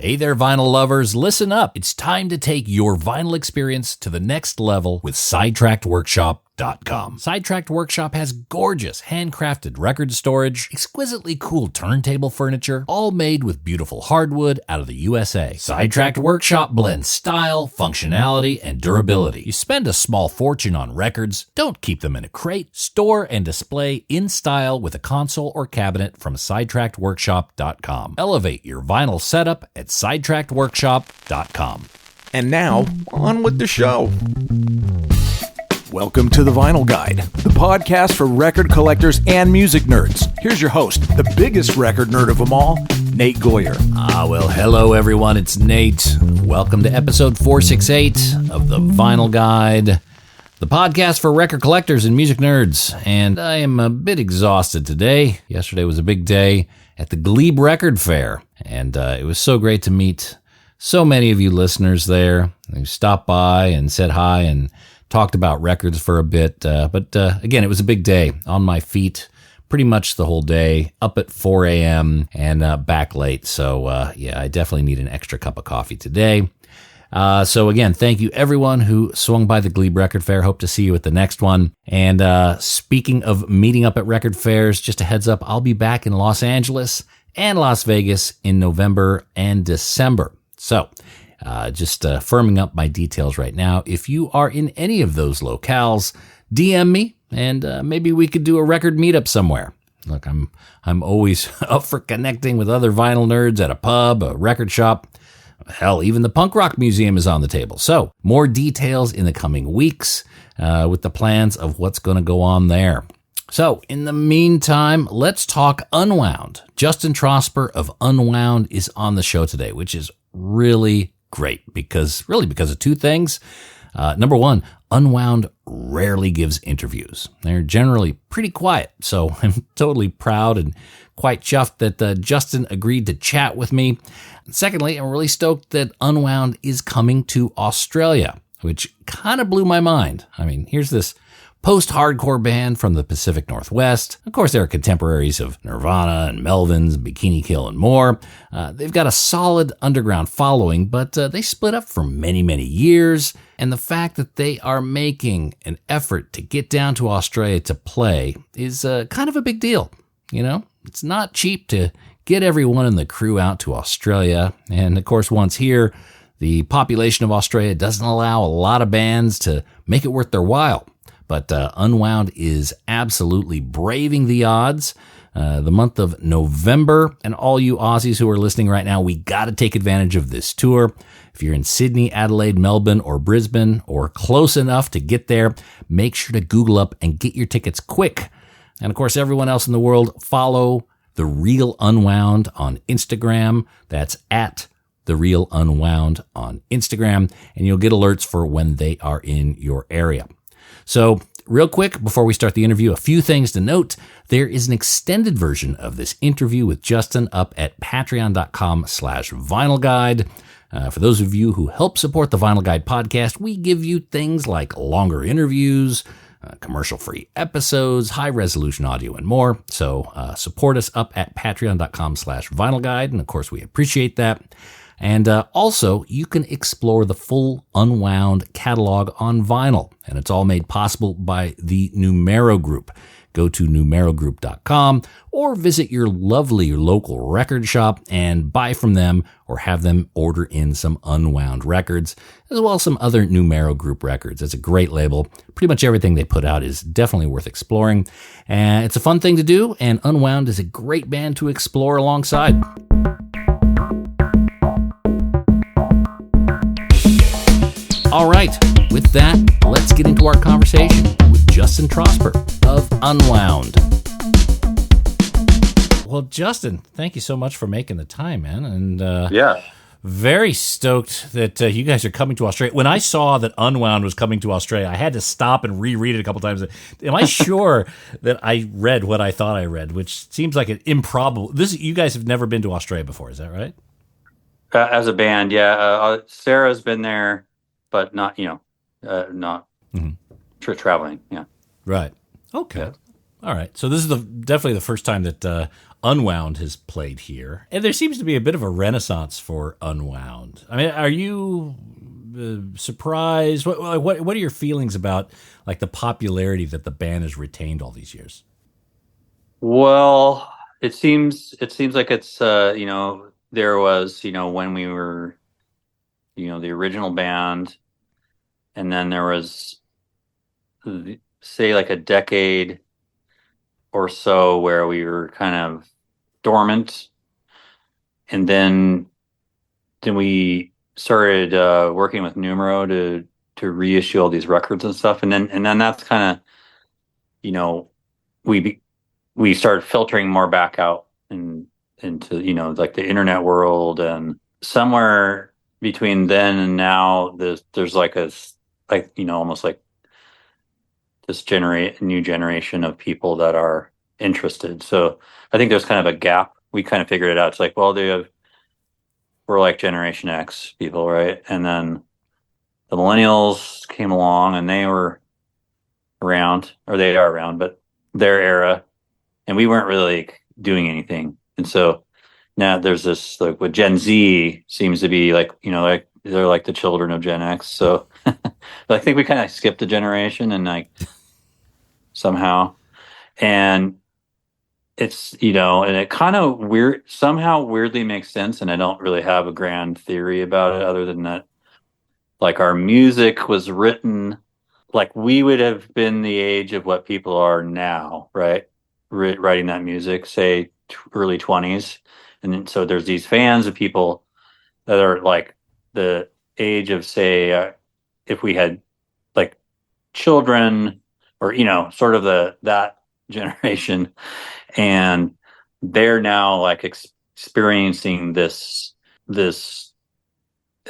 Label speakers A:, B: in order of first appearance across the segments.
A: Hey there, vinyl lovers, listen up. It's time to take your vinyl experience to the next level with SidetrackedWorkshop.com. Sidetracked Workshop has gorgeous, handcrafted record storage, exquisitely cool turntable furniture, all made with beautiful hardwood out of the USA. Sidetracked Workshop blends style, functionality, and durability. You spend a small fortune on records, don't keep them in a crate. Store and display in style with a console or cabinet from SidetrackedWorkshop.com. Elevate your vinyl setup at SidetrackedWorkshop.com.
B: And now, on with the show. Welcome to The Vinyl Guide, the podcast for record collectors and music nerds. Here's your host, the biggest record nerd of them all, Nate Goyer.
A: Well, hello everyone, it's Nate. Welcome to episode 468 of The Vinyl Guide, the podcast for record collectors and music nerds. And I am a bit exhausted today. Yesterday was a big day at the Glebe Record Fair, and it was so great to meet so many of you listeners there who stopped by and said hi and talked about records for a bit. But again, it was a big day. On my feet pretty much the whole day, up at 4 a.m. and back late. So yeah, I definitely need an extra cup of coffee today. So again, thank you everyone who swung by the Glebe Record Fair. Hope to see you at the next one. And speaking of meeting up at record fairs, just a heads up, I'll be back in Los Angeles and Las Vegas in November and December. So just firming up my details right now. If you are in any of those locales, DM me and maybe we could do a record meetup somewhere. Look, I'm always up for connecting with other vinyl nerds at a pub, a record shop. Hell, even the Punk Rock Museum is on the table. So more details in the coming weeks with the plans of what's going to go on there. So in the meantime, let's talk Unwound. Justin Trosper of Unwound is on the show today, which is really great because of two things. Number one, Unwound rarely gives interviews. They're generally pretty quiet. So I'm totally proud and quite chuffed that Justin agreed to chat with me. Secondly, I'm really stoked that Unwound is coming to Australia, which kind of blew my mind. I mean, here's this post-hardcore band from the Pacific Northwest. Of course, they're contemporaries of Nirvana and Melvins, Bikini Kill, and more. They've got a solid underground following, but they split up for many, many years. And the fact that they are making an effort to get down to Australia to play is kind of a big deal. You know, it's not cheap to get everyone in the crew out to Australia. And of course, once here, the population of Australia doesn't allow a lot of bands to make it worth their while. But Unwound is absolutely braving the odds. The month of November, and all you Aussies who are listening right now, we got to take advantage of this tour. If you're in Sydney, Adelaide, Melbourne, or Brisbane, or close enough to get there, make sure to Google up and get your tickets quick. And of course, everyone else in the world, follow The Real Unwound on Instagram. That's at The Real Unwound on Instagram, and you'll get alerts for when they are in your area. So real quick, before we start the interview, a few things to note. There is an extended version of this interview with Justin up at patreon.com/vinylguide. For those of you who help support the Vinyl Guide podcast, we give you things like longer interviews, commercial-free episodes, high-resolution audio, and more. So support us up at patreon.com/vinylguide, and of course, we appreciate that. And also, you can explore the full Unwound catalog on vinyl, and it's all made possible by the Numero Group. Go to numerogroup.com or visit your lovely local record shop and buy from them or have them order in some Unwound records, as well as some other Numero Group records. It's a great label. Pretty much everything they put out is definitely worth exploring. And it's a fun thing to do, and Unwound is a great band to explore alongside. All right, with that, let's get into our conversation with Justin Trosper of Unwound. Well, Justin, thank you so much for making the time, man. And
C: yeah,
A: very stoked that you guys are coming to Australia. When I saw that Unwound was coming to Australia, I had to stop and reread it a couple times. Am I sure that I read what I thought I read, which seems like an improbable... You guys have never been to Australia before, is that right?
C: As a band, yeah. Sarah's been there, but not, not traveling. Yeah.
A: Right. Okay. All right. So this is definitely the first time that Unwound has played here, and there seems to be a bit of a renaissance for Unwound. I mean, are you surprised? What are your feelings about like the popularity that the band has retained all these years?
C: Well, it seems like it's there was when we were the original band, and then there was say like a decade or so where we were kind of dormant, and then we started working with Numero to reissue all these records and stuff, and then that's kind of you know we be, we started filtering more back out and into like the internet world, and somewhere between then and now there's like almost like this generate new generation of people that are interested. So I think there's kind of a gap. We kind of figured it out. It's like, well, we're like Generation X people, right? And then the millennials came along and they were around, or they are around, but their era, and we weren't really doing anything. And so now there's this like what Gen Z seems to be like, like they're like the children of Gen X. So but I think we kind of skipped a generation and like somehow, and it's and it kind of somehow weirdly makes sense, and I don't really have a grand theory about it other than that like our music was written like we would have been the age of what people are now, right? Writing that music, say early 20s. And then, so there's these fans of people that are like the age of, say, if we had like children or, sort of that generation. And they're now like experiencing this, it's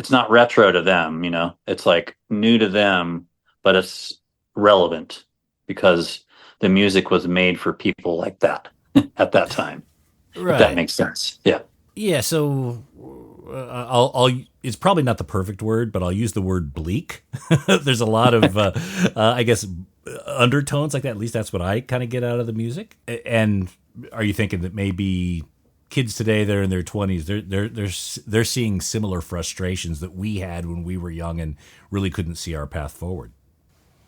C: not retro to them, it's like new to them, but it's relevant because the music was made for people like that at that time. If that
A: Right.
C: makes sense. Yeah.
A: Yeah. So I'll. It's probably not the perfect word, but I'll use the word bleak. There's a lot of, I guess, undertones like that. At least that's what I kind of get out of the music. And are you thinking that maybe kids today, they're in their 20s, they're seeing similar frustrations that we had when we were young and really couldn't see our path forward?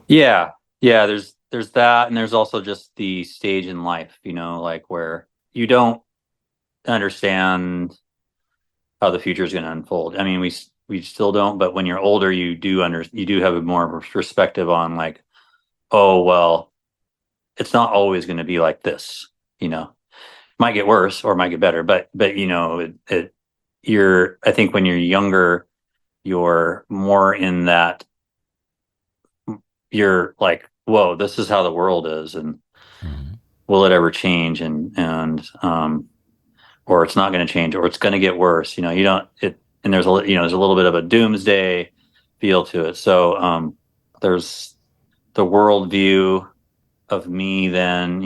C: Yeah. Yeah. There's that. And there's also just the stage in life, like where you don't understand how the future is going to unfold. I mean, we still don't, but when you're older, you do have a more of a perspective on like, oh, well, it's not always going to be like this, might get worse or might get better, but I think when you're younger, you're more in that, you're like, whoa, this is how the world is, and
A: Mm-hmm.
C: will it ever change? And or it's not going to change, or it's going to get worse. You don't it, and there's a little bit of a doomsday feel to it. So there's the worldview of me then,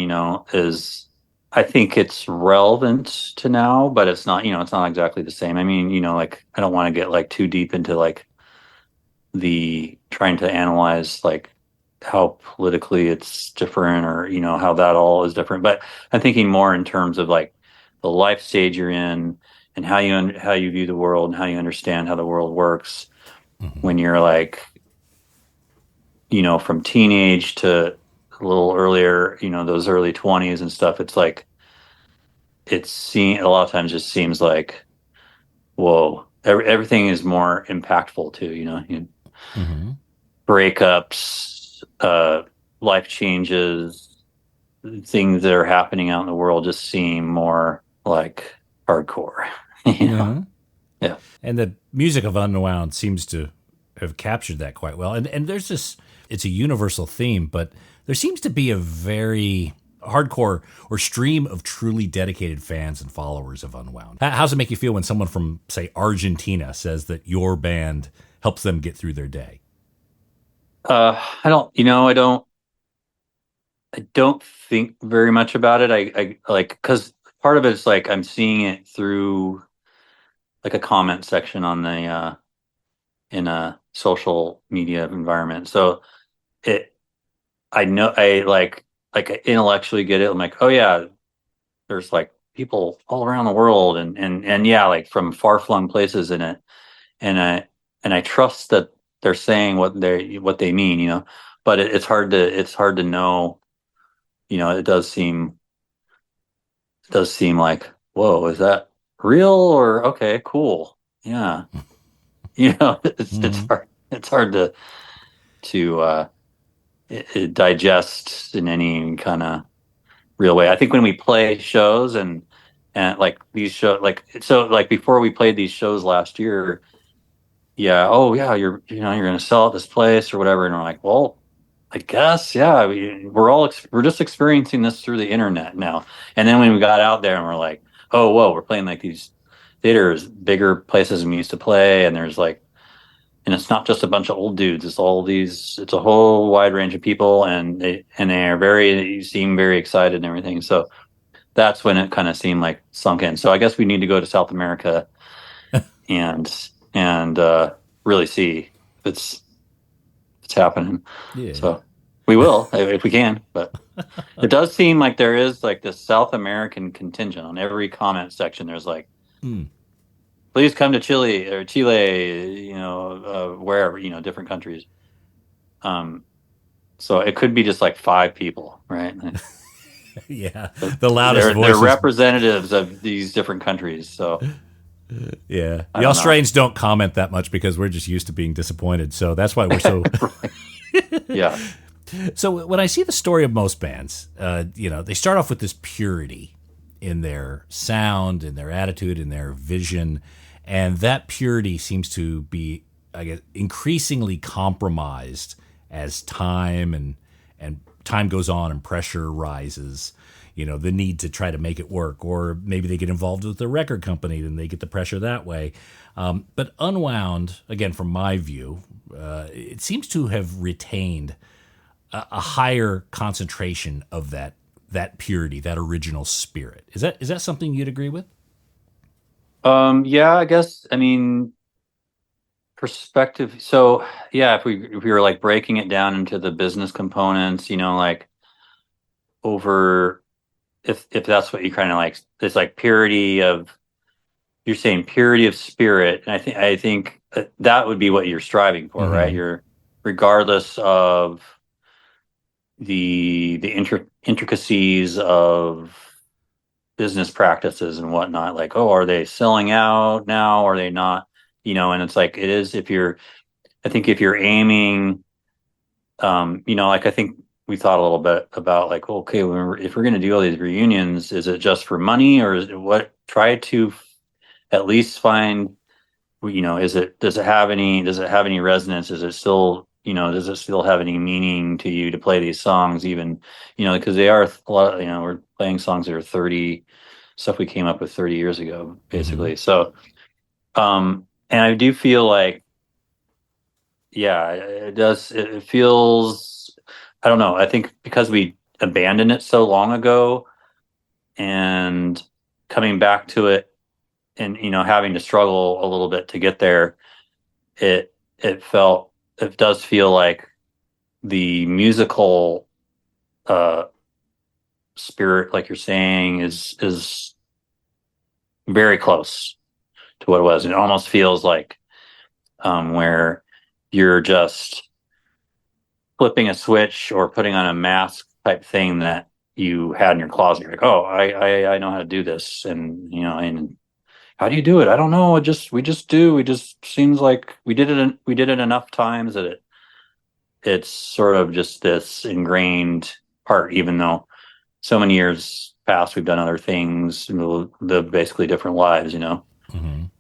C: is, I think it's relevant to now, but it's not exactly the same. I mean, like I don't want to get like too deep into like the trying to analyze like how politically it's different, or how that all is different, but I'm thinking more in terms of like the life stage you're in, and how you view the world and how you understand how the world works
A: Mm-hmm.
C: when you're like from teenage to a little earlier, those early 20s and stuff. It's like a lot of times just seems like, whoa, everything is more impactful too,
A: Mm-hmm.
C: breakups, life changes, things that are happening out in the world just seem more like hardcore.
A: Uh-huh.
C: Yeah.
A: And the music of Unwound seems to have captured that quite well. And there's this, it's a universal theme, but there seems to be a very hardcore or stream of truly dedicated fans and followers of Unwound. How's it make you feel when someone from, say, Argentina says that your band helps them get through their day?
C: I don't think very much about it. I like, because part of it is like I'm seeing it through like a comment section on the in a social media environment. So it I know I like like I intellectually get it. I'm like, oh yeah, there's like people all around the world, and yeah, like from far flung places in it, and I trust that they're saying what they mean, but it's hard to know, it does seem like, whoa, is that real, or okay, cool, yeah, it's hard to digest in any kind of real way. I think when we play shows and like these shows, like so, like before we played these shows last year, yeah, oh yeah, you're going to sell at this place or whatever, and we're like, well, I guess, yeah, we're just experiencing this through the internet now. And then when we got out there and we're like, oh whoa, we're playing like these theaters, bigger places than we used to play, and there's like, and it's not just a bunch of old dudes, it's a whole wide range of people, and they seem very excited and everything. So that's when it kind of seemed like sunk in. So I guess we need to go to South America and really see if it's happening.
A: Yeah.
C: So we will if we can, but it does seem like there is like this South American contingent on every comment section. There's like, please come to Chile or Chile, wherever, different countries. So it could be just like 5 people, right?
A: Yeah, the loudest voices.
C: They're representatives of these different countries. So
A: yeah, the Australians don't comment that much because we're just used to being disappointed. So that's why we're so.
C: Yeah.
A: So when I see the story of most bands, they start off with this purity in their sound, in their attitude, in their vision, and that purity seems to be, I guess, increasingly compromised as time and time goes on and pressure rises. The need to try to make it work, or maybe they get involved with the record company, then they get the pressure that way. But Unwound, again, from my view, it seems to have retained a higher concentration of that purity, that original spirit. Is that something you'd agree with?
C: Yeah, I guess. I mean, perspective. So yeah, if we were like breaking it down into the business components, like over, if that's what you kind of like, it's like you're saying purity of spirit, and I think that would be what you're striving for, right? You're, regardless of the intricacies of business practices and whatnot, like, oh, are they selling out now? Are they not? And it's like, it is, I think if you're aiming, like, I think we thought a little bit about like, okay, if we're going to do all these reunions, is it just for money, or is it what? Try to at least find, does it have any resonance? Is it still, does it still have any meaning to you to play these songs, even, because they are a lot, we're playing songs that are 30, stuff we came up with 30 years ago, basically. So, and I do feel like, yeah, it feels, I don't know, I think because we abandoned it so long ago, and coming back to it and, having to struggle a little bit to get there, it does feel like the musical spirit, like you're saying, is very close to what it was. It almost feels like where you're just flipping a switch or putting on a mask type thing that you had in your closet. You're like, oh, I know how to do this, and and how do you do it? I don't know. We just do. We just, seems like we did it enough times that it's sort of just this ingrained part, even though so many years past we've done other things, live basically different lives,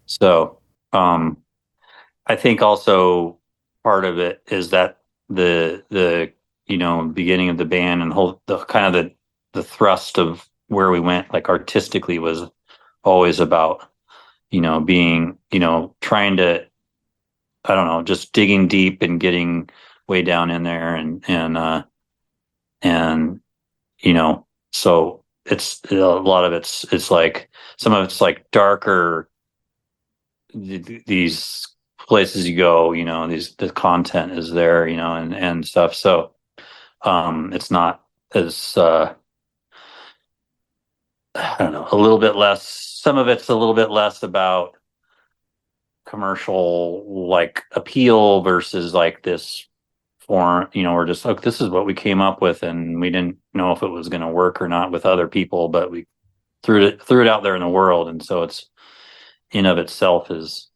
C: So, I think also part of it is that the beginning of the band and the thrust of where we went, like, artistically, was always about, being, trying to, I don't know, just digging deep and getting way down in there, and so it's a lot of it's like, some of it's like darker, these places you go, the content is there, and stuff. So it's not is I don't know, a little bit less. Some of it's a little bit less about commercial like appeal versus like this form. We're just like, this is what we came up with, and we didn't know if it was going to work or not with other people, but we threw it out there in the world, and so it's in of itself is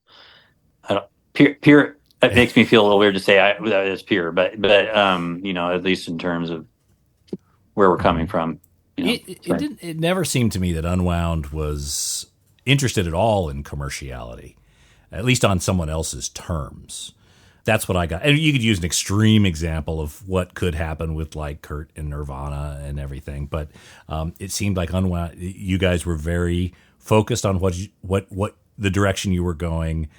C: I don't pure. It makes me feel a little weird to say that it's pure, but at least in terms of where we're coming from.
A: It never seemed to me that Unwound was interested at all in commerciality, at least on someone else's terms. That's what I got. And you could use an extreme example of what could happen with like Kurt and Nirvana and everything, but it seemed like Unwound, you guys were very focused on what the direction you were going.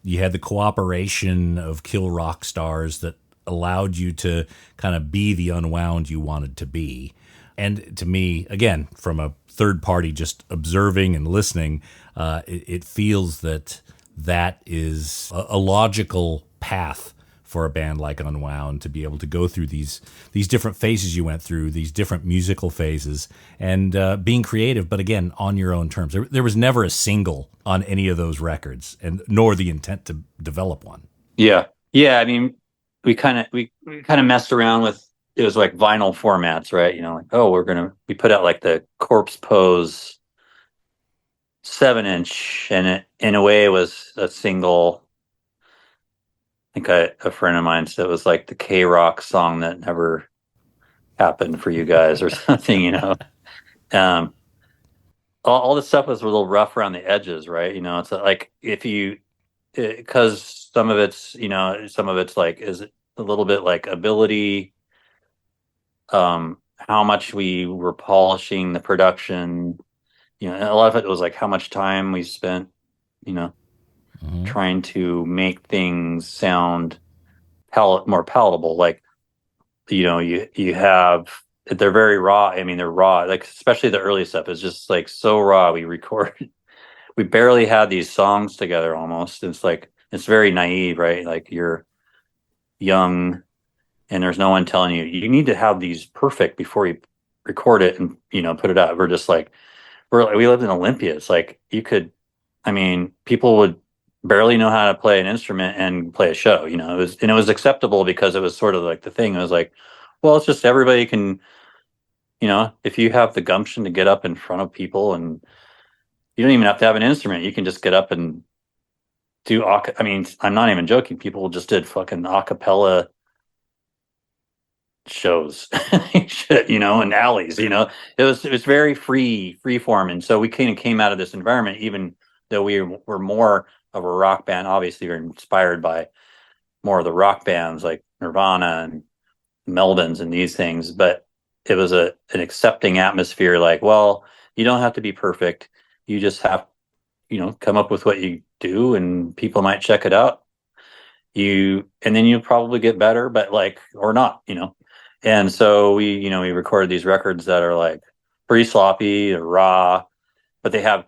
A: You had the cooperation of Kill Rock stars that allowed you to kind of be the Unwound you wanted to be. And to me, again, from a third party, just observing and listening, it feels that is a logical path for a band like Unwound to be able to go through these different phases you went through, these different musical phases, and being creative, but again, on your own terms. There was never a single on any of those records, and nor the intent to develop one.
C: Yeah. I mean, we kind of messed around with, it was like vinyl formats, right? Like, oh, we put out like the Corpse Pose 7-inch, and it in a way was a single. I think a friend of mine said it was like the K-Rock song that never happened for you guys or something. All this stuff was a little rough around the edges, right? It's like because some of it's like, is it a little bit like ability, how much we were polishing the production, and a lot of it was like how much time we spent, trying to make things sound more palatable. Like, you have, they're very raw. I mean, they're raw, like especially the early stuff is just like so raw. We barely had these songs together almost. It's like, it's very naive, right? Like you're young and there's no one telling you need to have these perfect before you record it and put it out. We're just like, we lived in Olympia. It's like people would barely know how to play an instrument and play a show. It was acceptable because it was sort of like the thing. It was like, well, it's just everybody can, if you have the gumption to get up in front of people, and you don't even have to have an instrument, you can just get up and do. I'm not even joking. People just did fucking a cappella shows, shit, in alleys. It was very free form, and so we kind of came out of this environment, even though we were more of a rock band. Obviously, we were inspired by more of the rock bands like Nirvana and Melvins and these things, but it was an accepting atmosphere. Like, well, you don't have to be perfect. You just have, come up with what you do, and people might check it out. And then you'll probably get better, but like, or not, And so we recorded these records that are like pretty sloppy or raw, but they have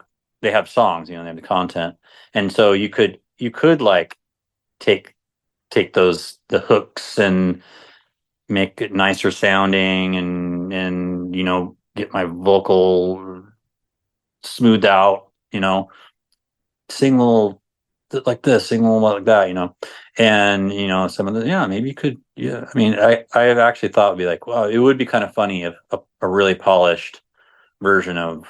C: songs, they have the content. And so you could like take the hooks and make it nicer sounding, and get my vocal smoothed out, sing a little like this, sing a little like that, and some of the, maybe you could, I mean, I have actually thought it'd be like, wow, it would be kind of funny if a really polished version of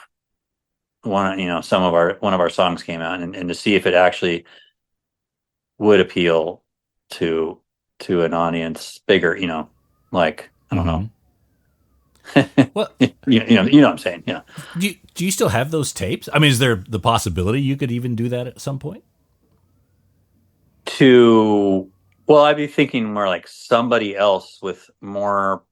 C: one of our songs came out, and to see if it actually would appeal to an audience bigger, like, I don't know.
A: Well,
C: you know what I'm saying. Yeah.
A: Do you still have those tapes? I mean, is there the possibility you could even do that at some point?
C: I'd be thinking more like somebody else with more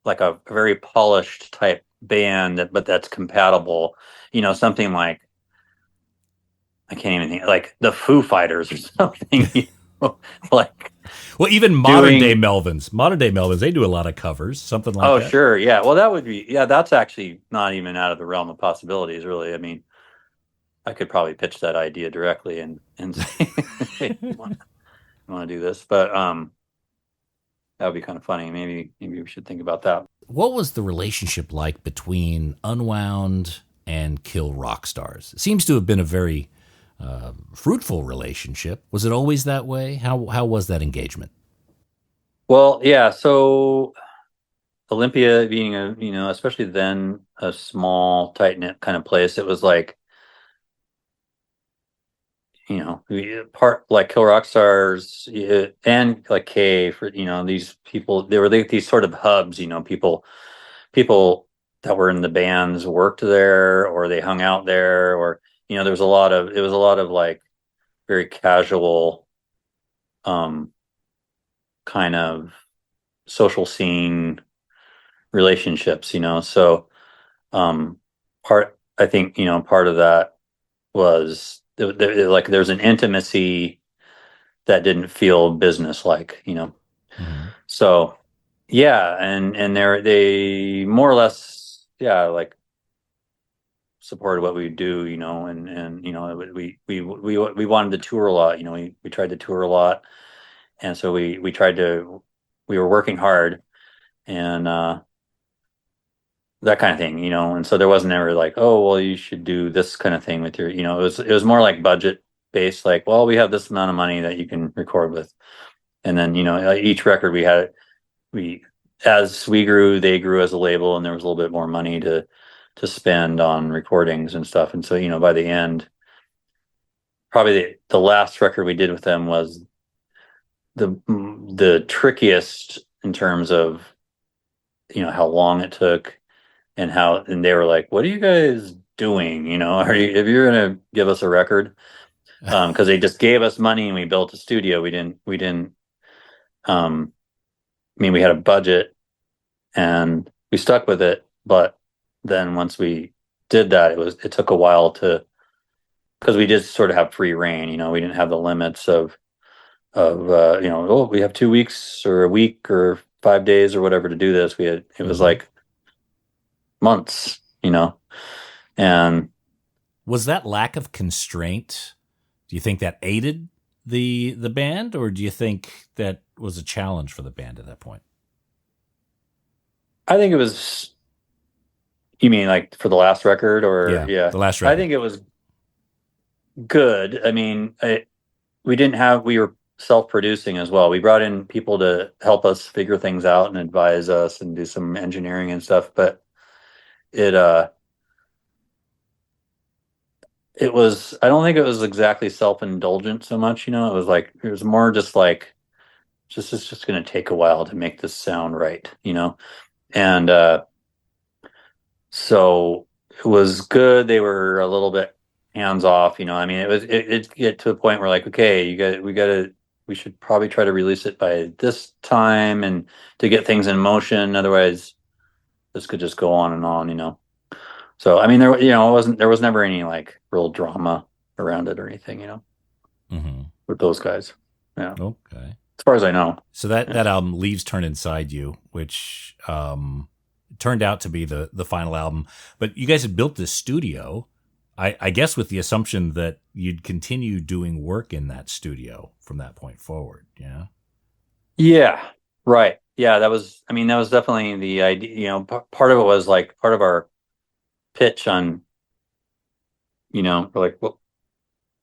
C: like a very polished type band, but that's compatible. Something like, I can't even think, like the Foo Fighters or something. Like,
A: well, even modern day Melvins, they do a lot of covers, something like that.
C: Oh, sure, yeah. Well, that would be, that's actually not even out of the realm of possibilities, really. I mean, I could probably pitch that idea directly and say, hey, I want to do this, but That would be kind of funny. Maybe we should think about that.
A: What was the relationship like between Unwound and Kill Rock Stars? It seems to have been a very fruitful relationship. Was it always that way? How was that engagement?
C: Well, yeah. So Olympia being especially then a small, tight knit kind of place, it was like, part like Kill Rock Stars, and like K for, these people, they were like these sort of hubs, people that were in the bands worked there or they hung out there, or, there was it was a lot of like very casual, um, kind of social scene relationships, so, um, I think, part of that was like there's an intimacy that didn't feel business like,
A: Mm-hmm.
C: So yeah, and they more or less, yeah, like supported what we do, and we wanted to tour a lot, we tried to tour a lot, and so we were working hard, and that kind of thing, and so there wasn't ever like, oh well, you should do this kind of thing with your, it was more like budget based, like, well, we have this amount of money that you can record with, and then each record we as we grew, they grew as a label, and there was a little bit more money to spend on recordings and stuff, and so by the end, probably the last record we did with them was the trickiest in terms of how long it took, and they were like, what are you guys doing, are you if you're gonna give us a record, because they just gave us money and we built a studio. We didn't I mean, we had a budget and we stuck with it, but then once we did that, it took a while because we did sort of have free reign, we didn't have the limits of oh, we have 2 weeks or a week or 5 days or whatever to do this. It was like months, and
A: Was that lack of constraint, do you think that aided the band, or do you think that was a challenge for the band at that point?
C: I think it was, you mean like for the last record, or
A: Yeah,
C: yeah,
A: the last
C: I
A: record.
C: think it was good. I mean, we were self-producing as well. We brought in people to help us figure things out and advise us and do some engineering and stuff, but it uh it was, I don't think it was exactly self-indulgent so much, it was more just like, it's just going to take a while to make this sound right, and so it was good. They were a little bit hands off, I mean, it get to a point where like, okay, we should probably try to release it by this time and to get things in motion. Otherwise, this could just go on and on, So, I mean, there was never any like real drama around it or anything,
A: Mm-hmm.
C: with those guys. Yeah.
A: Okay.
C: As far as I know.
A: So that
C: Yeah.
A: that album, Leaves Turn Inside You, which turned out to be the final album, but you guys had built this studio, I guess, with the assumption that you'd continue doing work in that studio from that point forward. Yeah.
C: Yeah. Right. Yeah. I mean, that was definitely the idea. Part of it was like part of our pitch on, we're like, well,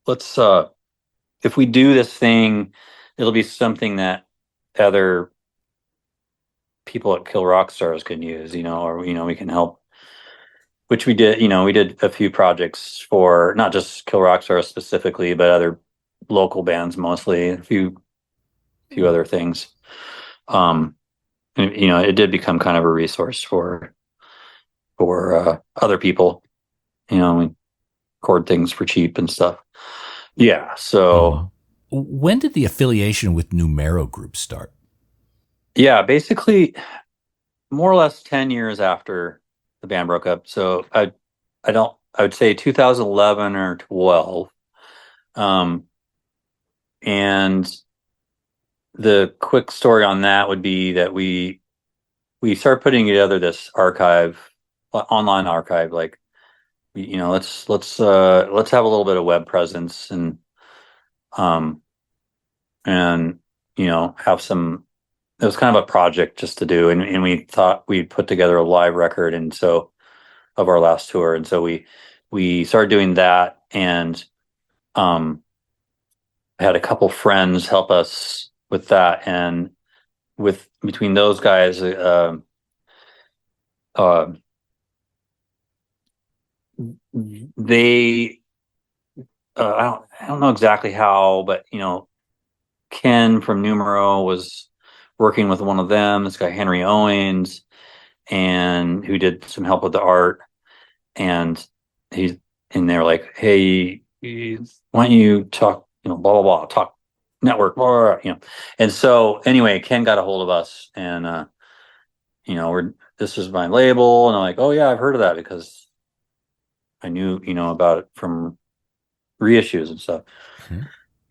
C: let's, if we do this thing, it'll be something that other people at Kill Rock Stars can use, or, we can help, which we did. We did a few projects for not just Kill Rock Stars specifically, but other local bands, mostly a few other things. And, it did become kind of a resource for other people, we record things for cheap and stuff. Yeah. So,
A: When did the affiliation with Numero Group start?
C: yeah, basically more or less 10 years after the band broke up. So I would say 2011 or 12. And the quick story on that would be that we started putting together this online archive, like, let's have a little bit of web presence, um and have some it was kind of a project just to do, and we thought we'd put together a live record, and so of our last tour, and so we started doing that, and I had a couple friends help us with that, and between those guys, they I don't know exactly how, but Ken from Numero was working with one of them, this guy Henry Owens, and who did some help with the art, and they were like, hey, why don't you talk, blah blah blah, talk network, blah, blah, and so anyway, Ken got a hold of us, and this is my label, and I'm like, oh yeah, I've heard of that because I knew about it from reissues and stuff.
A: Mm-hmm.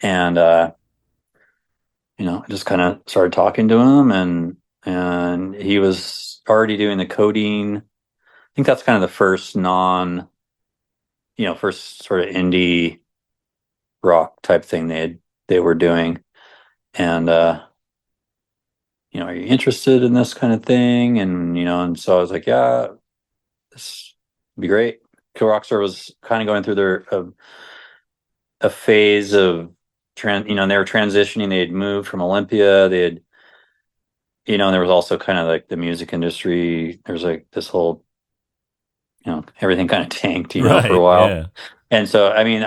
C: And I just kind of started talking to him, and he was already doing the coding. I think that's kind of the first first sort of indie rock type thing they were doing. And are you interested in this kind of thing? And so I was like, yeah, this would be great. Kill Rock Star was kind of going through their a phase of they were transitioning. They had moved from Olympia. They had, and there was also kind of like the music industry. There's like this whole, everything kind of tanked,
A: right,
C: for a while.
A: Yeah.
C: And so, I mean,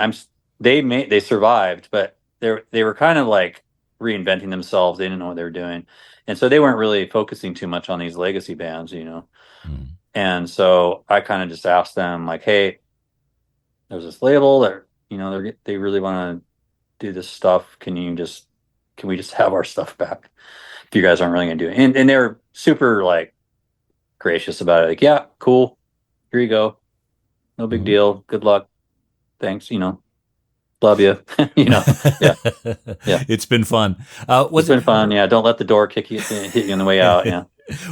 C: they survived, but they were kind of like reinventing themselves. They didn't know what they were doing. And so they weren't really focusing too much on these legacy bands, And so I kind of just asked them like, hey, there's this label that, they really want to do this stuff. Can we just have our stuff back if you guys aren't really going to do it? And they were super like gracious about it. Like, yeah, cool. Here you go. No big deal. Good luck. Thanks. Love you. Yeah. Yeah.
A: It's been fun.
C: It's been fun. Yeah. Don't let the door hit you on the way out. Yeah.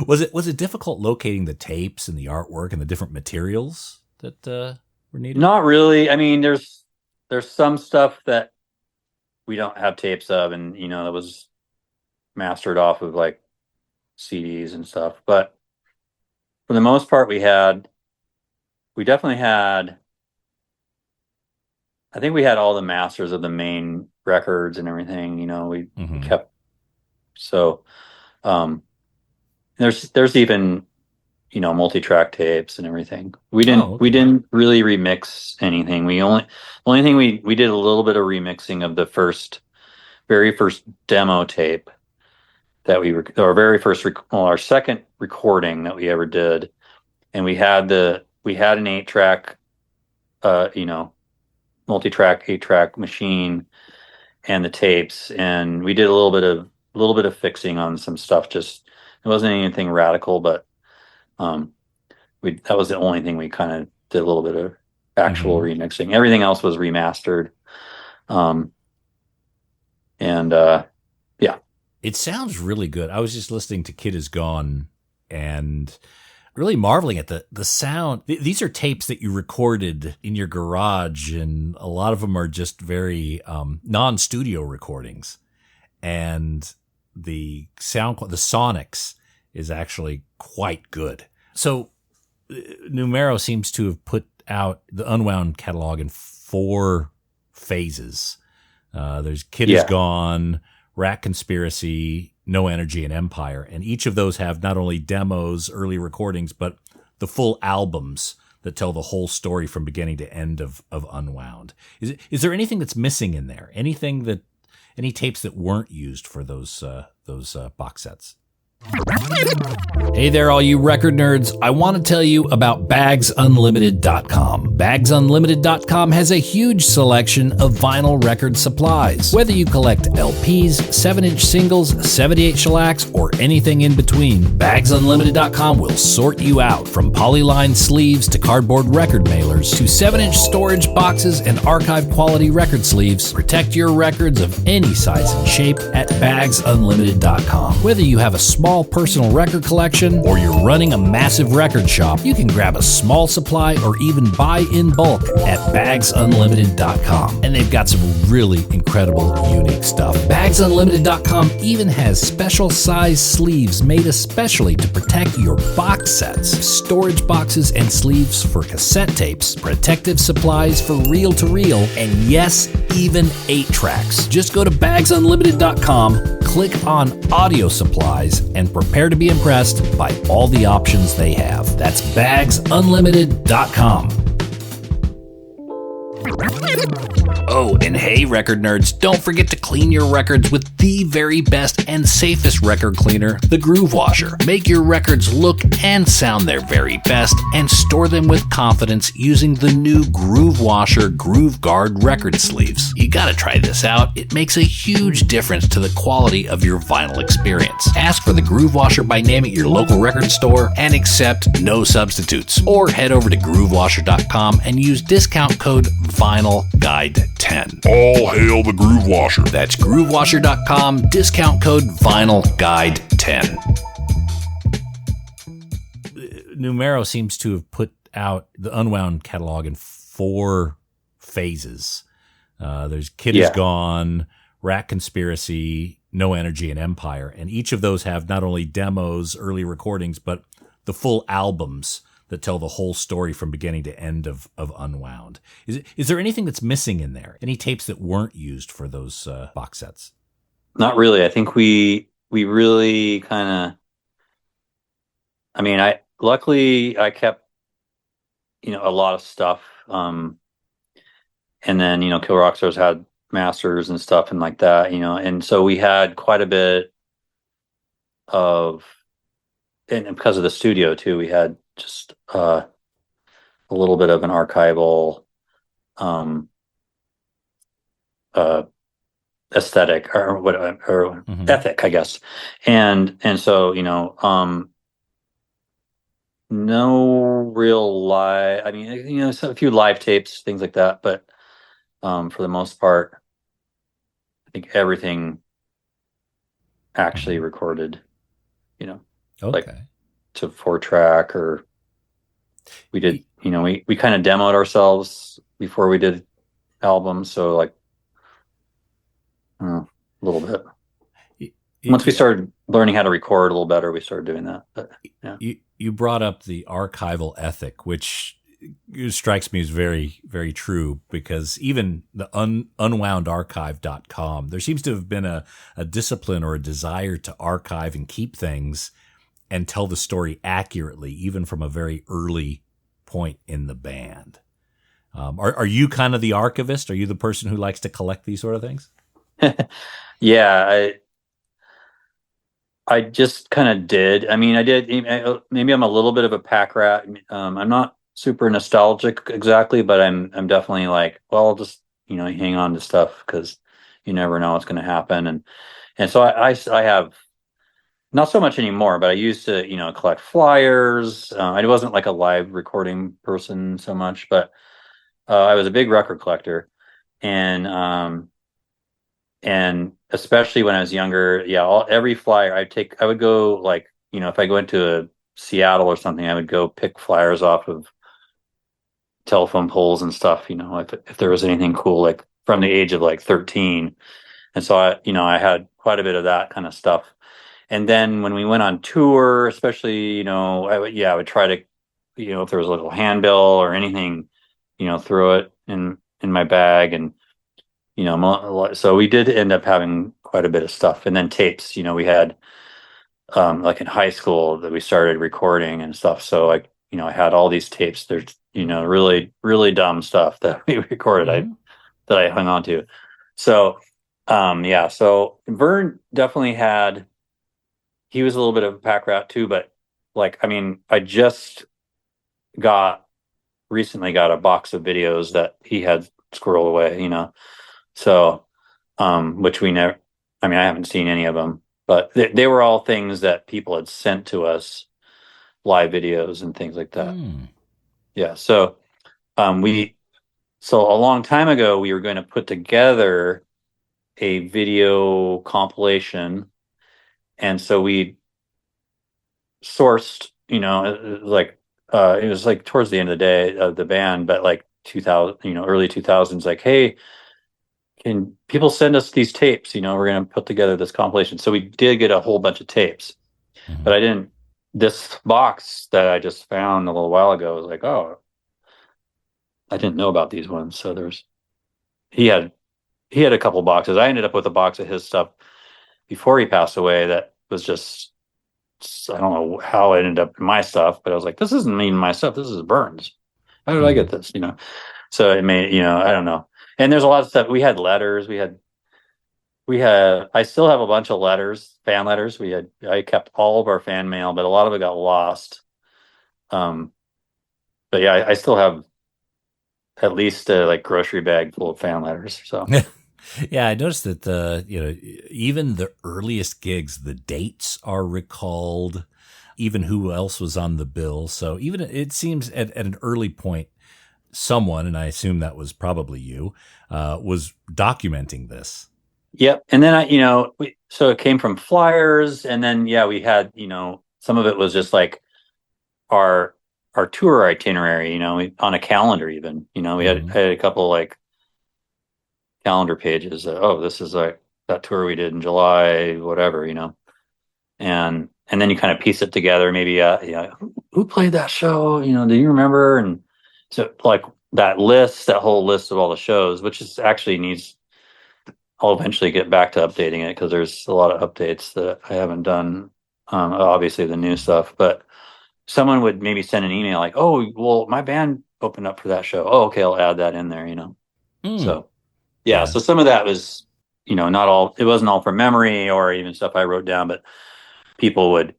A: Was it difficult locating the tapes and the artwork and the different materials that were needed?
C: Not really. I mean, there's some stuff that we don't have tapes of, and that was mastered off of like CDs and stuff. But for the most part, we definitely had. I think we had all the masters of the main records and everything. We kept. So, there's even multi-track tapes and everything. We didn't really remix anything. The only thing we did a little bit of remixing of the very first demo tape that our second recording that we ever did, and we had an 8-track, multi-track 8-track machine and the tapes, and we did a little bit of fixing on some stuff. Just it wasn't anything radical, but that was the only thing we kind of did a little bit of actual remixing. Everything else was remastered. Yeah.
A: It sounds really good. I was just listening to Kid Is Gone and really marveling at the sound. These are tapes that you recorded in your garage, and a lot of them are just very non-studio recordings. And the sound, the sonics is actually quite good. So Numero seems to have put out the Unwound catalog in 4 phases. There's Kid Is Gone, Rat Conspiracy, No Energy, and Empire. And each of those have not only demos, early recordings, but the full albums that tell the whole story from beginning to end of Unwound. Is there anything that's missing in there? Any tapes that weren't used for those box sets? Hey there, all you record nerds. I want to tell you about BagsUnlimited.com. BagsUnlimited.com has a huge selection of vinyl record supplies. Whether you collect LPs, 7-inch singles, 78 shellacs, or anything in between, BagsUnlimited.com will sort you out. From polyline sleeves to cardboard record mailers to 7-inch storage boxes and archive quality record sleeves, protect your records of any size and shape at BagsUnlimited.com. Whether you have a small small personal record collection, or you're running a massive record shop, you can grab a small supply or even buy in bulk at bagsunlimited.com. And they've got some really incredible, unique stuff. Bagsunlimited.com even has special size sleeves made especially to protect your box sets, storage boxes and sleeves for cassette tapes, protective supplies for reel-to-reel, and yes, even 8-tracks. Just go to bagsunlimited.com, click on audio supplies, and prepare to be impressed by all the options they have. That's bagsunlimited.com. Oh, and hey, record nerds, don't forget to clean your records with the very best and safest record cleaner, the Groove Washer. Make your records look and sound their very best and store them with confidence using the new Groove Washer Groove Guard record sleeves. You gotta try this out. It makes a huge difference to the quality of your vinyl experience. Ask for the Groove Washer by name at your local record store and accept no substitutes. Or head over to groovewasher.com and use discount code VINYLGUIDE10.
D: All hail the Groove Washer.
A: That's groovewasher.com, discount code VINYLGUIDE10. Numero seems to have put out the Unwound catalog in 4 phases. There's Kid Is Gone, Rat Conspiracy, No Energy, and Empire. And each of those have not only demos, early recordings, but the full albums that tell the whole story from beginning to end of Unwound. Is there anything that's missing in there? Any tapes that weren't used for those box sets?
C: Not really. I think we really kind of. I mean, luckily I kept a lot of stuff, and then Kill Rock Stars had masters and stuff and like that, and so we had quite a bit of, and because of the studio too, we had just a little bit of an archival aesthetic or what ethic, I guess, and so no real live. I mean, a few live tapes, things like that, but for the most part, I think everything actually recorded. Like to 4-track, or we did, we kind of demoed ourselves before we did albums. So like a little bit. Once we started learning how to record a little better, we started doing that. But, yeah.
A: You brought up the archival ethic, which strikes me as very, very true, because even the unwoundarchive.com, there seems to have been a discipline or a desire to archive and keep things and tell the story accurately, even from a very early point in the band. Are you kind of the archivist? Are you the person who likes to collect these sort of things?
C: Yeah, I just kind of did. I mean, I did. Maybe I'm a little bit of a pack rat. I'm not super nostalgic exactly, but I'm definitely like, well, I'll just hang on to stuff because you never know what's going to happen, and so I have. Not so much anymore, but I used to, collect flyers. I wasn't like a live recording person so much, but I was a big record collector, and especially when I was younger, every flyer I would go like, if I go into Seattle or something, I would go pick flyers off of telephone poles and stuff. If there was anything cool, like from the age of like 13, and so I had quite a bit of that kind of stuff. And then when we went on tour, especially, I would try to, if there was a little handbill or anything, throw it in my bag. And, so we did end up having quite a bit of stuff. And then tapes, we had, like in high school that we started recording and stuff. So I had all these tapes. There's, really, really dumb stuff that we recorded, that I hung on to. So, so Vern definitely had. He was a little bit of a pack rat too, but like, I mean, I just recently got a box of videos that he had squirreled away, so, which we never, I mean, I haven't seen any of them, but they were all things that people had sent to us, live videos and things like that. Yeah. So, so a long time ago, we were going to put together a video compilation. And so we sourced, it was like towards the end of the day of the band, but like 2000, early 2000s, like, hey, can people send us these tapes? We're going to put together this compilation. So we did get a whole bunch of tapes, but this box that I just found a little while ago was like, oh, I didn't know about these ones. So he had a couple boxes. I ended up with a box of his stuff before he passed away that was just, I don't know how it ended up in my stuff, but I was like, this isn't even my stuff. This is Vern's. How did I get this? So it made, I don't know. And there's a lot of stuff. We had letters. I still have a bunch of letters, fan letters. I kept all of our fan mail, but a lot of it got lost. But yeah, I still have at least a like grocery bag full of fan letters. So
A: yeah, I noticed that even the earliest gigs, the dates are recalled, even who else was on the bill. So even it seems at an early point, someone, and I assume that was probably you, was documenting this.
C: Yep. And then so it came from flyers, and then we had, some of it was just like our tour itinerary, on a calendar even, we had a couple like calendar pages. This is like that tour we did in July, whatever, and then you kind of piece it together. Maybe, who played that show? Do you remember? And so like that whole list of all the shows, which is actually I'll eventually get back to updating it because there's a lot of updates that I haven't done. Obviously the new stuff, but someone would maybe send an email like, oh, well, my band opened up for that show. Oh, okay. I'll add that in there, So so some of that was, not all, it wasn't all from memory or even stuff I wrote down, but people would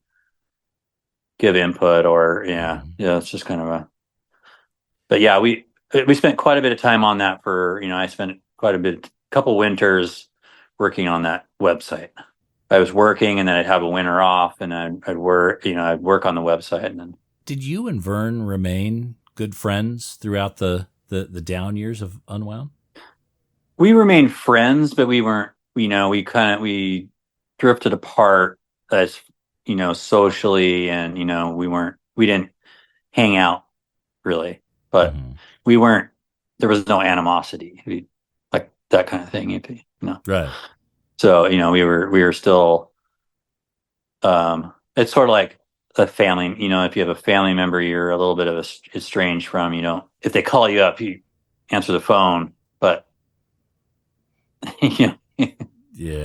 C: give input or, it's just kind of but yeah, we spent quite a bit of time on that for, I spent quite a couple winters working on that website. I was working and then I'd have a winter off and I'd work, I'd work on the website. And then.
A: Did you and Vern remain good friends throughout the down years of Unwound?
C: We remained friends, but we weren't, we drifted apart as, socially, and, we didn't hang out really, but there was no animosity, like that kind of thing,
A: Right.
C: So, we were still, it's sort of like a family, if you have a family member, you're a little bit of estranged from, if they call you up, you answer the phone, but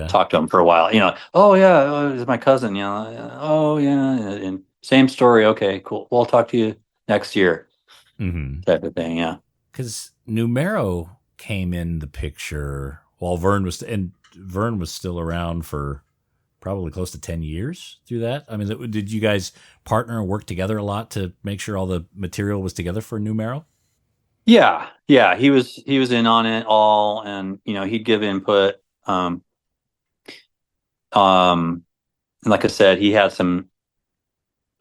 C: talk to them for a while, oh yeah, it's my cousin, oh yeah, and same story. Okay, cool. We'll talk to you next year, type of thing. Yeah.
A: Because Numero came in the picture while Vern was still around for probably close to 10 years through that. I mean, did you guys partner and work together a lot to make sure all the material was together for Numero?
C: Yeah. He was in on it all, and he'd give input. And like I said, he had some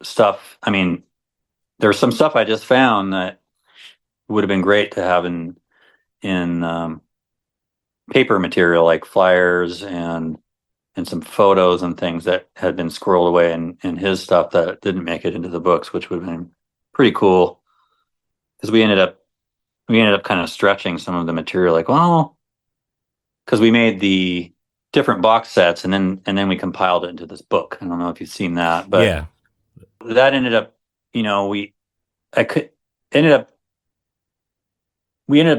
C: stuff. I mean, there's some stuff I just found that would have been great to have in paper material, like flyers and some photos and things that had been squirreled away in his stuff that didn't make it into the books, which would have been pretty cool. Because we ended up kind of stretching some of the material, like, well, because we made the different box sets and then we compiled it into this book. I don't know if you've seen that, but that ended up, we ended up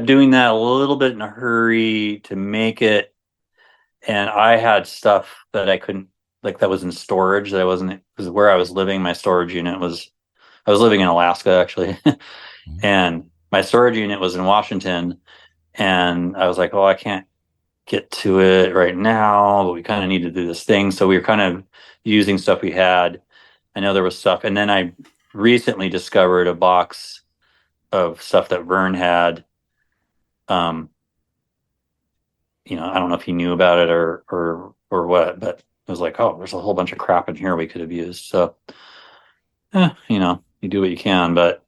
C: doing that a little bit in a hurry to make it. And I had stuff that I couldn't, like, that was in storage that I wasn't, because where I was living, my storage unit I was living in Alaska actually. And my storage unit was in Washington, and I was like, oh, I can't get to it right now, but we kind of need to do this thing. So we were kind of using stuff we had. I know there was stuff. And then I recently discovered a box of stuff that Vern had. I don't know if he knew about it or what, but it was like, oh, there's a whole bunch of crap in here we could have used. So, you do what you can, but,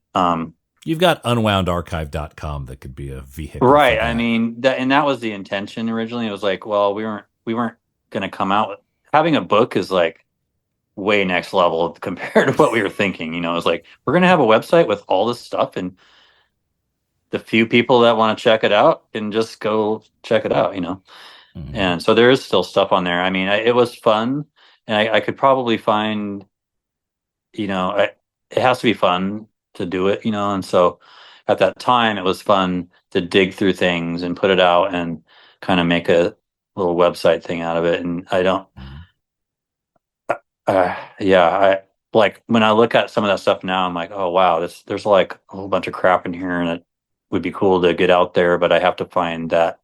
A: you've got unwoundarchive.com that could be a vehicle.
C: Right. I mean, that was the intention originally. It was like, well, we weren't going to come out with, having a book is like, way next level compared to what we were thinking. It's like, we're going to have a website with all this stuff, and the few people that want to check it out can just go check it out.
A: Mhm.
C: And so there is still stuff on there. I mean, it was fun, and I could probably find, it has to be fun to do it, and so at that time it was fun to dig through things and put it out and kind of make a little website thing out of it. And I don't, yeah, I like when I look at some of that stuff now, I'm like, oh wow, there's like a whole bunch of crap in here, and it would be cool to get out there, but I have to find that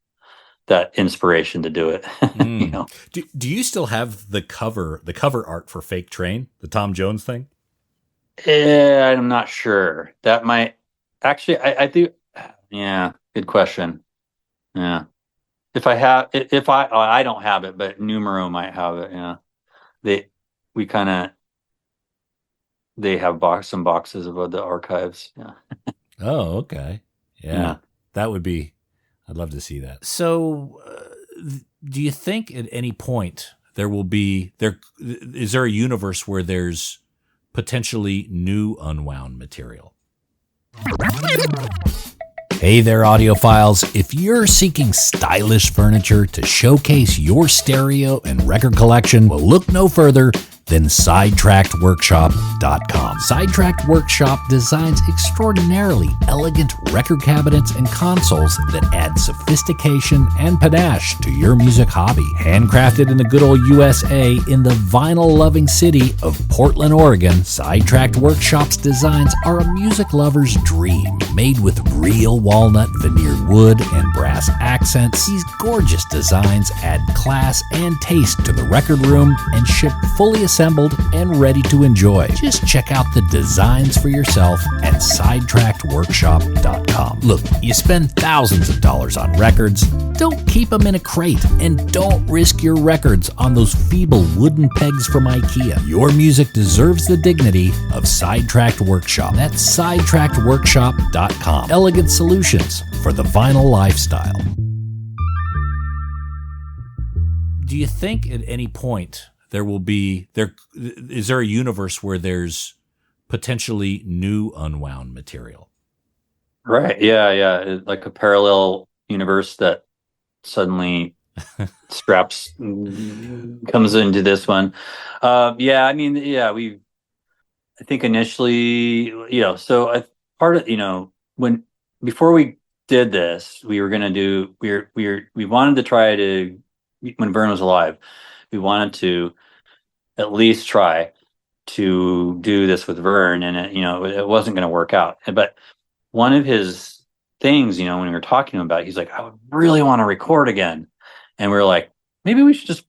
C: inspiration to do it.
A: Do you still have the cover art for Fake Train, the Tom Jones thing?
C: I'm not sure. That might actually, I do. Yeah, good question. Yeah, if I don't have it, but Numero might have it. Yeah, we kind of they have some boxes of the archives. Yeah.
A: Oh, okay. Yeah. That would be. I'd love to see that. So, do you think at any point is there a universe where there's potentially new Unwound material? Hey there, audiophiles. If you're seeking stylish furniture to showcase your stereo and record collection, well, look no further than SidetrackedWorkshop.com. Sidetracked Workshop designs extraordinarily elegant record cabinets and consoles that add sophistication and panache to your music hobby. Handcrafted in the good old USA in the vinyl-loving city of Portland, Oregon, Sidetracked Workshop's designs are a music lover's dream. Made with real walnut veneered wood and brass accents, these gorgeous designs add class and taste to the record room and ship fully assembled and ready to enjoy. Just check out the designs for yourself at SidetrackedWorkshop.com. Look, you spend thousands of dollars on records. Don't keep them in a crate, and don't risk your records on those feeble wooden pegs from IKEA. Your music deserves the dignity of Sidetracked Workshop. That's SidetrackedWorkshop.com. Elegant solutions for the vinyl lifestyle. Do you think at any point is there a universe where there's potentially new Unwound material?
C: Right. Yeah. Like a parallel universe that suddenly comes into this one. Yeah. I mean, yeah, I think initially, part of, before we did this, we wanted to try to, when Vern was alive, we wanted to at least try to do this with Vern, and it wasn't going to work out. But one of his things, when we were talking about it, he's like, I would really want to record again. And we were like, maybe we should just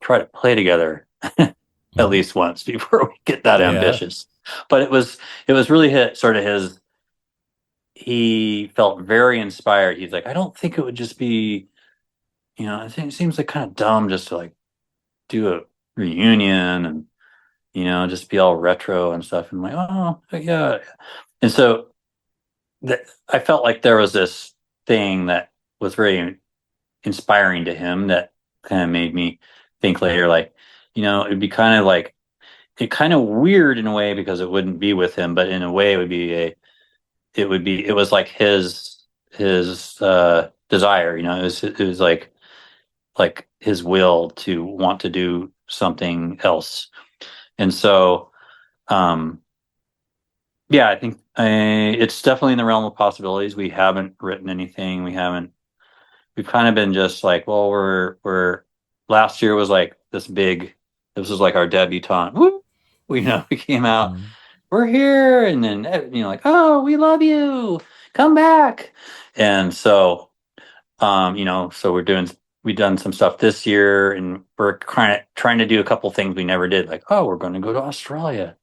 C: try to play together at least once before we get that ambitious. But it was really he felt very inspired. He's like, I don't think it would just be, I think it seems like kind of dumb just to like do a reunion and just be all retro and stuff. And I'm like, oh yeah. And so I felt like there was this thing that was very inspiring to him that kind of made me think later, like, it'd be kind of like kind of weird in a way because it wouldn't be with him, but in a way it was like his desire, it was like his will to want to do something else. And so, yeah, I think it's definitely in the realm of possibilities. We haven't written anything. We've kind of been just like, well, we're last year was like this was like our debutante. Woo! We came out, we're here. And then, like, oh, we love you. Come back. And so, so we've done some stuff this year, and we're trying to do a couple things we never did. Like, oh, we're going to go to Australia,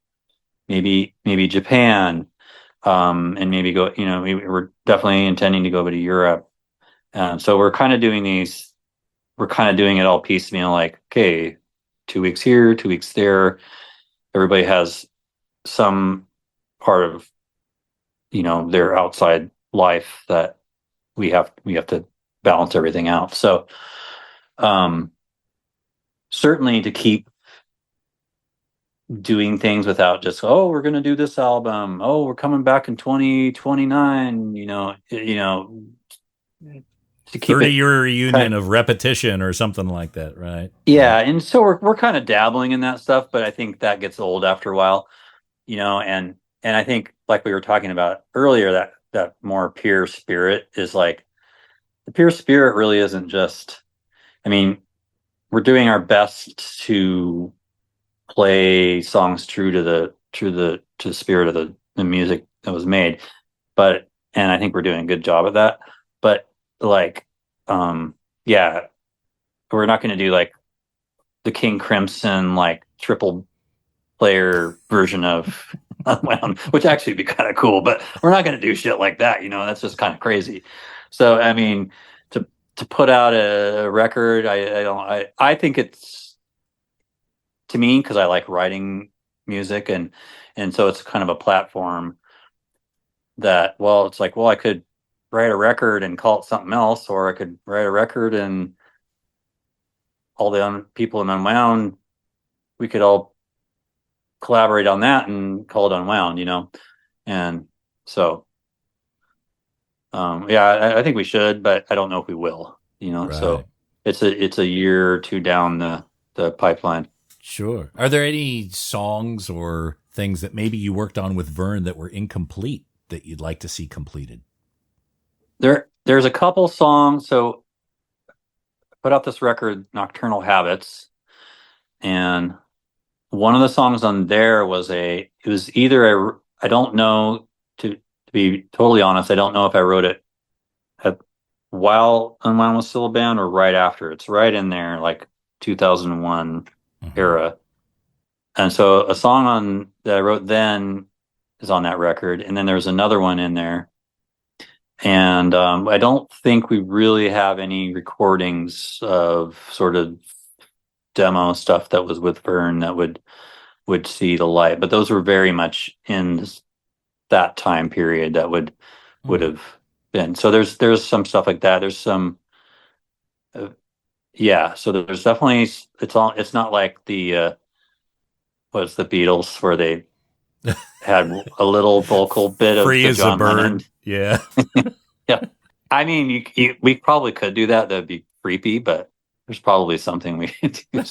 C: maybe Japan, and maybe go, we're definitely intending to go to Europe. So we're kind of doing it all piecemeal, like, okay, 2 weeks here, 2 weeks there. Everybody has some part of, their outside life that we have to balance everything out. So, certainly to keep doing things without just, oh, we're going to do this album. Oh, we're coming back in 2029, to keep
A: 30-year
C: it
A: reunion of repetition or something like that, right?
C: yeah. And so we're kind of dabbling in that stuff, but I think that gets old after a while, and I think like we were talking about earlier, that more pure spirit is like the pure spirit really isn't just, I mean, we're doing our best to play songs true to the spirit of the music that was made, and I think we're doing a good job of that. But like, yeah, we're not going to do like the King Crimson like triple player version of Unwound, which actually would be kind of cool, but we're not going to do shit like that. That's just kind of crazy. So I mean, to put out a record, I think it's, to me, because I like writing music, and so it's kind of a platform that, well, it's like, well, I could write a record and call it something else, or I could write a record and all the people in Unwound, we could all collaborate on that and call it Unwound, and so yeah, I think we should, but I don't know if we will,
A: Right.
C: So it's a year or two down the pipeline.
A: Sure. Are there any songs or things that maybe you worked on with Vern that were incomplete that you'd like to see completed?
C: There's a couple songs. So I put out this record, Nocturnal Habits, and one of the songs on there was I don't know, to be totally honest, I don't know if I wrote it while Unwound was still a band or right after. It's right in there, like 2001 era. And so a song that I wrote then is on that record. And then there's another one in there. And I don't think we really have any recordings of sort of demo stuff that was with Vern that would see the light. But those were very much in that time period that would have been. So there's some stuff like that. There's some, yeah. So there's definitely, it's not like the what's the Beatles where they had a little vocal bit of
A: Free
C: the
A: as
C: John
A: a bird.
C: Lennon.
A: Yeah.
C: Yeah. I mean, we probably could do that. That'd be creepy, but there's probably something we could do.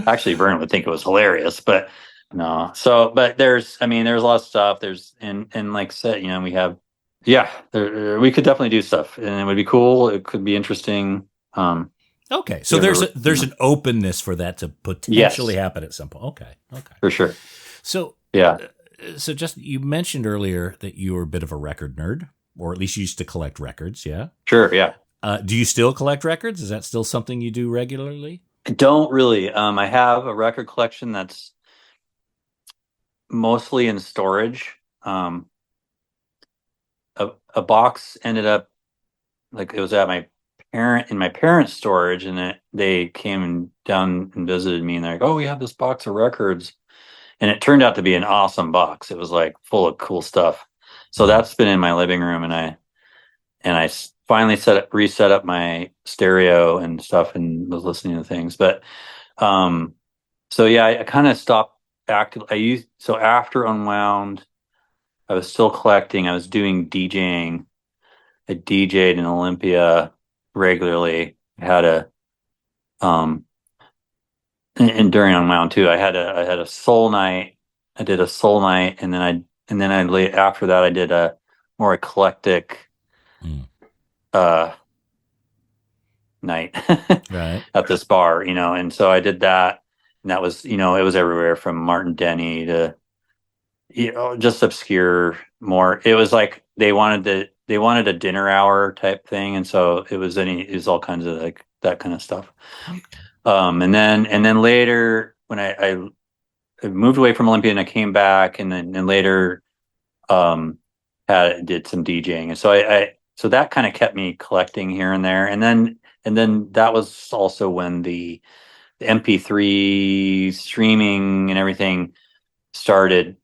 C: Actually, Vern would think it was hilarious, but no. So, but there's a lot of stuff. There's, and like I said, we have, yeah, we could definitely do stuff, and it would be cool. It could be interesting.
A: Okay, so there's an openness for that to potentially happen at some point. Okay,
C: for sure.
A: So
C: yeah,
A: so just, you mentioned earlier that you were a bit of a record nerd, or at least you used to collect records. Yeah,
C: sure. Yeah.
A: Do you still collect records? Is that still something you do regularly?
C: I don't really. I have a record collection that's mostly in storage. A box ended up, like, it was at my parents' storage, and they came down and visited me, and they're like, "Oh, we have this box of records," and it turned out to be an awesome box. It was like full of cool stuff. So that's been in my living room, and I finally reset up my stereo and stuff, and was listening to things. But so yeah, I kind of stopped active. So after Unwound, I was still collecting. I was doing DJing. I DJ'd in Olympia regularly. I had and during Unwound too, I had a soul night. I did a soul night, and then after that I did a more eclectic night
A: right
C: at this bar, and so I did that, and that was, it was everywhere from Martin Denny to, just obscure more. It was like they wanted a dinner hour type thing, and so it was all kinds of like that kind of stuff. And then later when I moved away from Olympia and I came back, and then later did some DJing, and so that kind of kept me collecting here and there, and then that was also when the MP3 streaming and everything started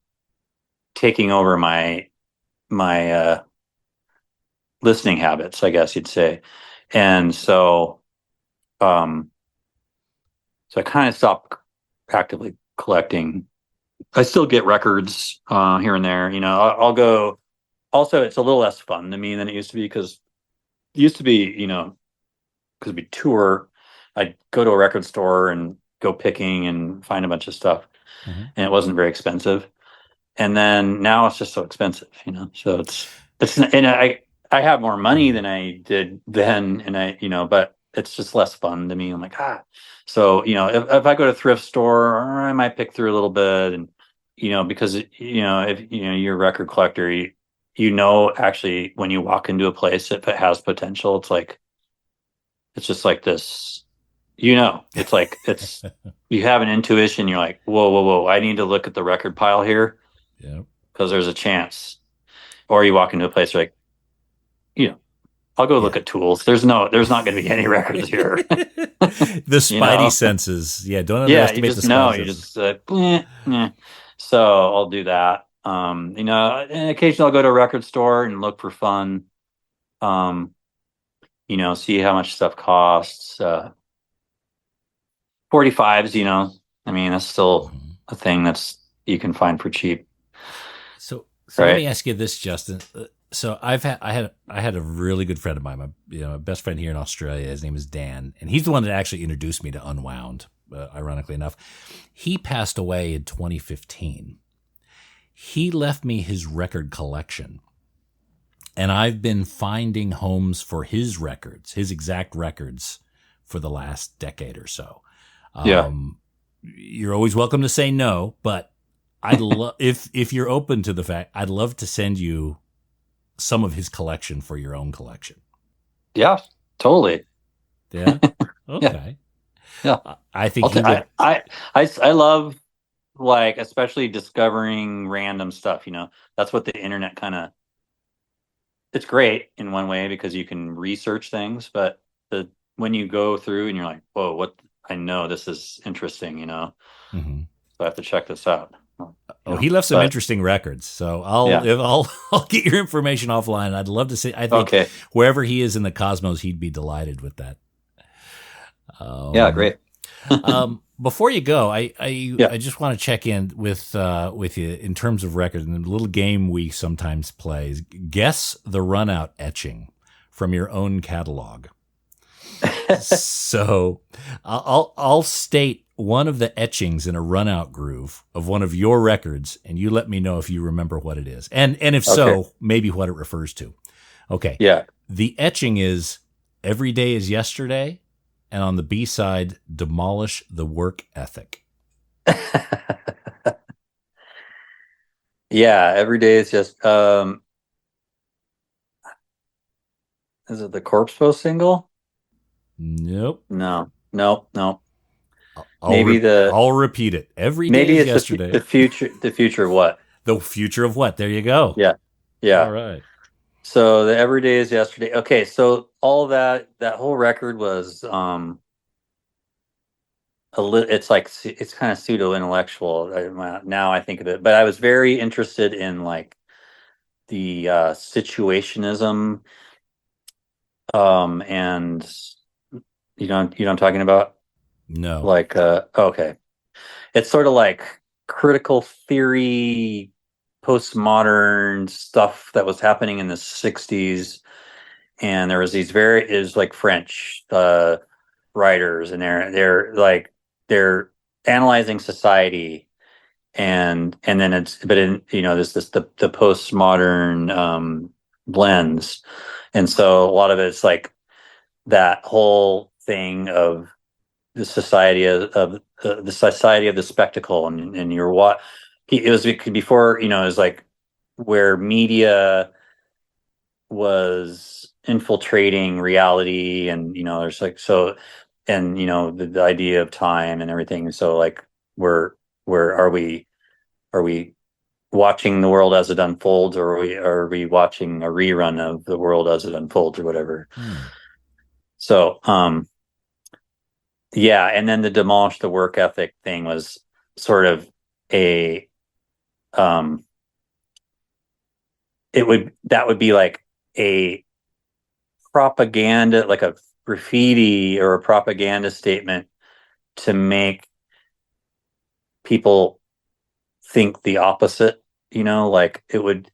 C: taking over my listening habits, I guess you'd say. And so I kind of stopped actively collecting. I still get records here and there. I'll go. Also, it's a little less fun to me than it used to be, because it used to be, because we tour, I'd go to a record store and go picking and find a bunch of stuff, and it wasn't very expensive. And then now it's just so expensive, So and I have more money than I did then, and but it's just less fun to me. I'm like, So if I go to a thrift store, I might pick through a little bit, and because if you're a record collector, actually when you walk into a place, if it has potential, it's just like this. It's like you have an intuition. You're like, whoa! I need to look at the record pile here, because there's a chance. Or you walk into a place, you're like, I'll go look at tools. There's not going to be any records here.
A: The spidey senses, don't underestimate the spidey senses.
C: You just So I'll do that. And occasionally I'll go to a record store and look for fun. See how much stuff costs. 45s, that's still a thing that's you can find for cheap.
A: So right? Let me ask you this, Justin. So I had a really good friend of mine, my best friend here in Australia. His name is Dan, and he's the one that actually introduced me to Unwound. Ironically enough, he passed away in 2015. He left me his record collection, and I've been finding homes for his records, his exact records, for the last decade or so. You're always welcome to say no, but I'd love if you're open to the fact, I'd love to send you some of his collection for your own collection.
C: Yeah, totally.
A: Yeah. Okay.
C: Yeah.
A: I think
C: I love, especially discovering random stuff. That's what the internet it's great in one way, because you can research things, but when you go through and you're like, whoa, what? I know this is interesting, So I have to check this out.
A: He left some interesting records, so I'll get your information offline. I'd love to see. I think wherever he is in the cosmos, he'd be delighted with that.
C: Great.
A: Before you go, I just want to check in with you in terms of records, and a little game we sometimes play is guess the Runout etching from your own catalog. So I'll state one of the etchings in a Runout groove of one of your records, and you let me know if you remember what it is, and if so, maybe what it refers to. Okay.
C: Yeah.
A: The etching is Every Day is Yesterday, and on the B side, Demolish the Work Ethic.
C: Yeah, Every Day is just is it the Corpse Post single?
A: Nope.
C: No.
A: I'll repeat it. Every day is yesterday.
C: The future of what?
A: The future of what? There you go.
C: Yeah.
A: All right.
C: So the Every Day is Yesterday. Okay, so all that whole record was it's kind of pseudo intellectual. Now I think of it, but I was very interested in the situationism, and you know what I'm talking about?
A: No.
C: Okay. It's sort of like critical theory, postmodern stuff that was happening in the 60s. And there was French writers, and they're analyzing society, and then the postmodern blends. And so a lot of it's that whole thing of the society of the spectacle, and your what it was before, it was where media was infiltrating reality, and there's the idea of time and everything. So where are we watching the world as it unfolds, or are we watching a rerun of the world as it unfolds, or whatever? So and then the Demolish the Work Ethic thing was sort of that would be like a propaganda, like a graffiti or a propaganda statement to make people think the opposite, like it would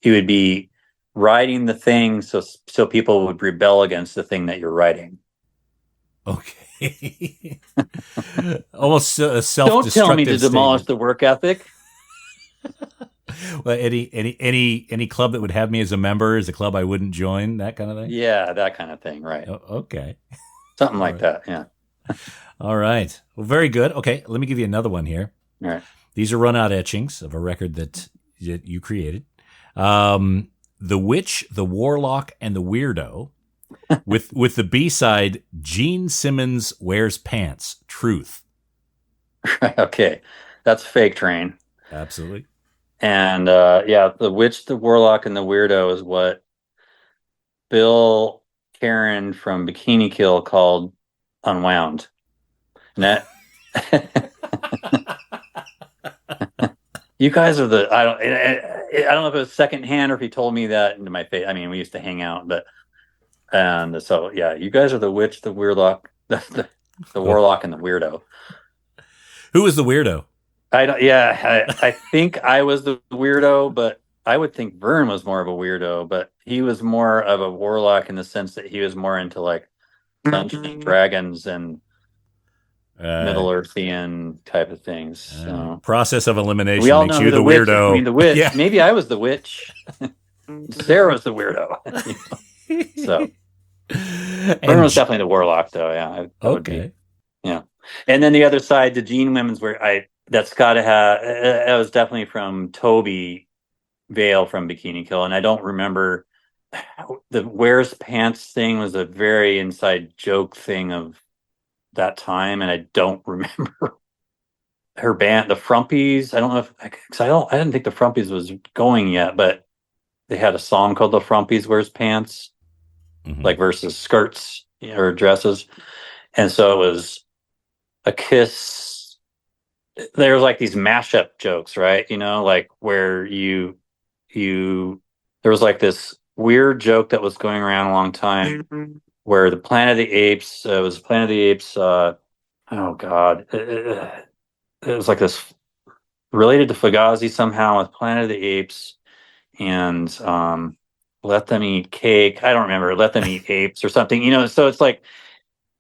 C: be writing the thing so people would rebel against the thing that you're writing.
A: Okay. Almost a self-destructive
C: Don't tell me to demolish
A: statement.
C: the work ethic.
A: Well, any club that would have me as a member is a club I wouldn't join, that kind of thing?
C: Yeah, that kind of thing, right.
A: Oh, okay.
C: Something like that, yeah.
A: All right. Well, very good. Okay, let me give you another one here.
C: All right.
A: These are runout etchings of a record that you created. The Witch, the Warlock, and the Weirdo, with the B-side, Gene Simmons Wears Pants, Truth.
C: Okay, that's Fake Train.
A: Absolutely.
C: And the Witch, the Warlock, and the Weirdo is what Bill Karen from Bikini Kill called Unwound. And that you guys are I don't know if it was secondhand or if he told me that into my face. I mean, we used to hang out, and so yeah, you guys are the Witch, the Warlock, the Warlock, and the Weirdo.
A: Who was the weirdo?
C: I think I was the weirdo, but I would think Vern was more of a weirdo, but he was more of a warlock in the sense that he was more into like Dungeons and Dragons and Middle Earthian type of things. So.
A: Process of elimination
C: We all
A: makes
C: know
A: you the
C: witch,
A: weirdo.
C: I mean, the witch.
A: Yeah.
C: Maybe I was the witch. Sarah was the weirdo. So Vern was definitely the warlock, though. Yeah.
A: Okay.
C: Yeah. And then the other side, the Gene Women's, that's got to have. It was definitely from Toby Vale from Bikini Kill, and I don't remember. The Wears Pants thing was a very inside joke thing of that time, and I don't remember her band, the Frumpies. I don't know if because I didn't think the Frumpies was going yet, but they had a song called "The Frumpies Wears Pants," like versus skirts or dresses, and so it was a Kiss. There was like these mashup jokes, right? Like where there was like this weird joke that was going around a long time where the Planet of the Apes was Planet of the Apes. Oh God, it was like this related to Fugazi somehow with Planet of the Apes and Let Them Eat Cake. I don't remember. Let Them Eat Apes or something. So it's like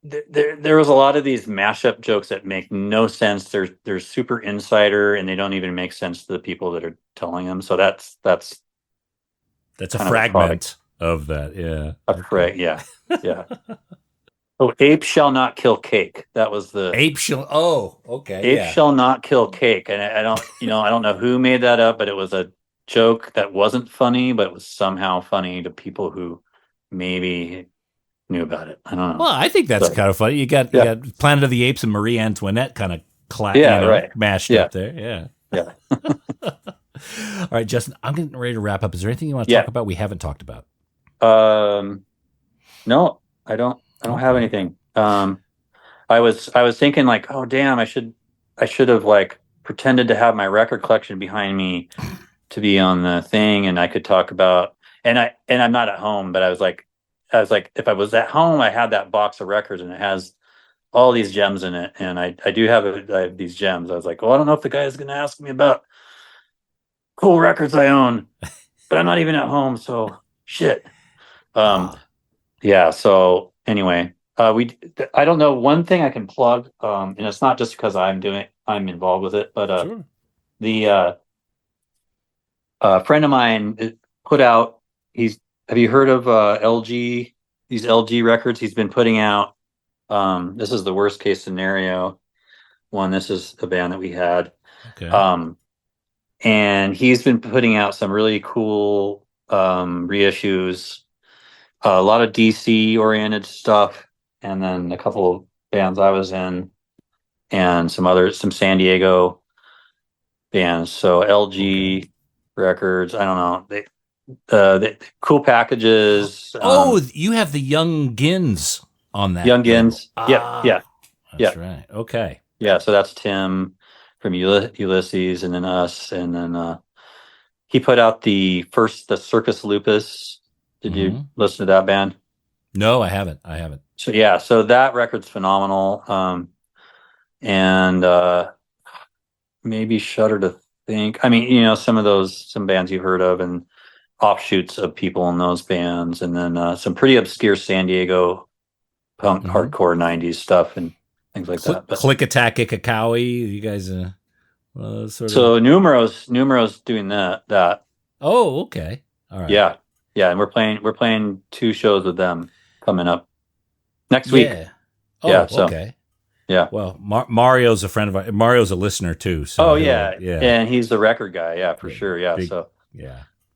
C: there was a lot of these mashup jokes that make no sense. They're super insider and they don't even make sense to the people that are telling them. So that's
A: a fragment of that. Yeah.
C: Yeah. Oh, ape shall not kill cake. That was the
A: ape shall. Oh, okay.
C: Ape shall not kill cake. And I don't know who made that up, but it was a joke that wasn't funny, but it was somehow funny to people who maybe knew about it. I don't know.
A: Well, I think that's kind of funny. You got Planet of the Apes and Marie Antoinette kind of mashed up there. Yeah. All right, Justin, I'm getting ready to wrap up. Is there anything you want to talk about we haven't talked about?
C: No, I don't have anything. I was thinking like, oh damn, I should have like pretended to have my record collection behind me to be on the thing, and I could talk about. And I'm not at home, but I was like, if I was at home, I had that box of records, and it has all these gems in it, and I do have I have these gems. I was like, well, I don't know if the guy is going to ask me about cool records I own, but I'm not even at home, so shit. Yeah. So anyway, I don't know. One thing I can plug, and it's not just because I'm involved with it, but
A: sure.
C: The friend of mine put out. Have you heard of LG? These LG records he's been putting out. This is the worst case scenario one. This is a band that we had.
A: Okay.
C: And he's been putting out some really cool reissues, a lot of DC oriented stuff, and then a couple of bands I was in, and some San Diego bands. So LG records. I don't know. They cool packages.
A: You have the Young Gins on that.
C: Young Gins. Yeah.
A: That's right. Okay.
C: Yeah. So that's Tim from Ulysses, and then us, and then he put out the Circus Lupus. Did you listen to that band?
A: No, I haven't.
C: So that record's phenomenal. And maybe Shudder to Think. I mean, some bands you've heard of and offshoots of people in those bands, and then some pretty obscure San Diego punk hardcore 90s stuff and things like that. But,
A: Click Attack Ikakawi, you guys
C: so Numero's doing that.
A: Oh, okay. All right.
C: Yeah, and we're playing 2 shows with them coming up next week.
A: Oh,
C: yeah, so,
A: okay.
C: Yeah.
A: Well, Mario's a friend of ours. Mario's a listener too. So
C: yeah, and he's the record guy. Yeah, for sure. Yeah,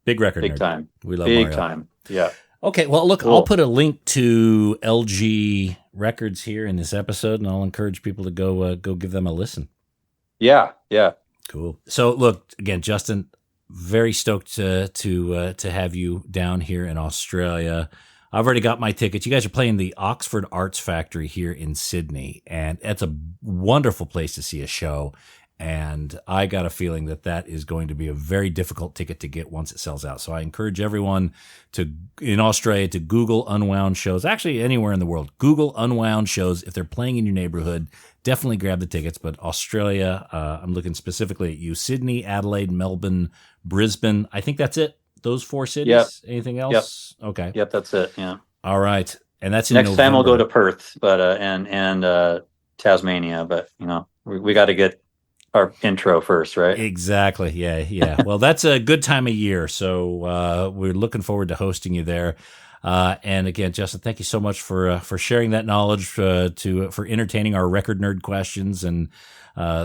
A: big record,
C: big
A: nerd.
C: time.
A: We love
C: big
A: Mario.
C: Time. Yeah.
A: Okay, well, look,
C: Cool.
A: I'll put a link to LG Records here in this episode, and I'll encourage people to go give them a listen.
C: Yeah.
A: Cool. So, look, again, Justin, very stoked to have you down here in Australia. I've already got my tickets. You guys are playing the Oxford Arts Factory here in Sydney, and it's a wonderful place to see a show. And I got a feeling that is going to be a very difficult ticket to get once it sells out. So I encourage everyone in Australia to Google Unwound shows. Actually, anywhere in the world, Google Unwound shows. If they're playing in your neighborhood, definitely grab the tickets. But Australia, I'm looking specifically at you. Sydney, Adelaide, Melbourne, Brisbane. I think that's it. Those 4 cities.
C: Yep.
A: Anything else?
C: Yep.
A: Okay.
C: Yep, that's it. Yeah.
A: All right. And that's in
C: next
A: November.
C: time we'll go to Perth, but and Tasmania. But we got to get our intro first, right?
A: Exactly. Yeah. Well, that's a good time of year, so we're looking forward to hosting you there. And again, Justin, thank you so much for sharing that knowledge, for entertaining our record nerd questions, and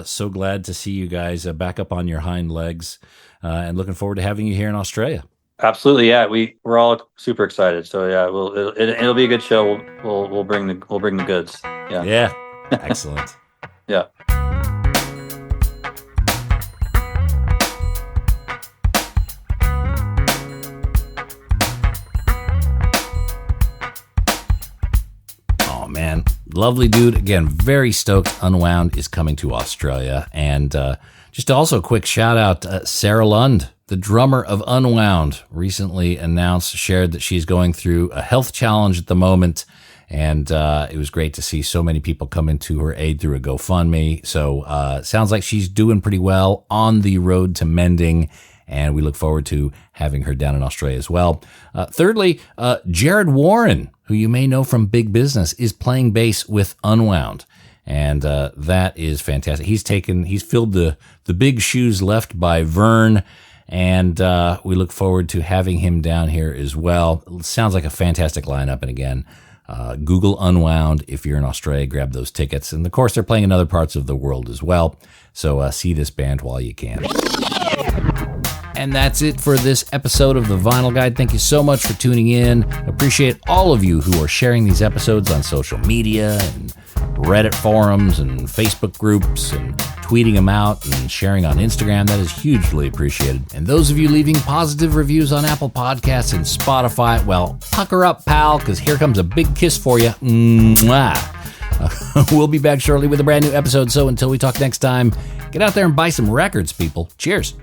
A: so glad to see you guys back up on your hind legs, and looking forward to having you here in Australia.
C: Absolutely, yeah. We're all super excited. So yeah, it'll be a good show. We'll bring the goods. Yeah.
A: Yeah. Excellent.
C: Yeah.
A: Man, lovely dude. Again, very stoked Unwound is coming to Australia. And just also a quick shout out, Sarah Lund, the drummer of Unwound, recently shared that she's going through a health challenge at the moment. And it was great to see so many people come into her aid through a GoFundMe. So sounds like she's doing pretty well on the road to mending. And we look forward to having her down in Australia as well. Thirdly, Jared Warren, who you may know from Big Business, is playing bass with Unwound. And that is fantastic. He's filled the big shoes left by Vern. And we look forward to having him down here as well. It sounds like a fantastic lineup. And again, Google Unwound if you're in Australia, grab those tickets. And of course, they're playing in other parts of the world as well. So see this band while you can. And that's it for this episode of The Vinyl Guide. Thank you so much for tuning in. Appreciate all of you who are sharing these episodes on social media and Reddit forums and Facebook groups and tweeting them out and sharing on Instagram. That is hugely appreciated. And those of you leaving positive reviews on Apple Podcasts and Spotify, well, pucker up, pal, because here comes a big kiss for you. Mwah. We'll be back shortly with a brand new episode. So until we talk next time, get out there and buy some records, people. Cheers.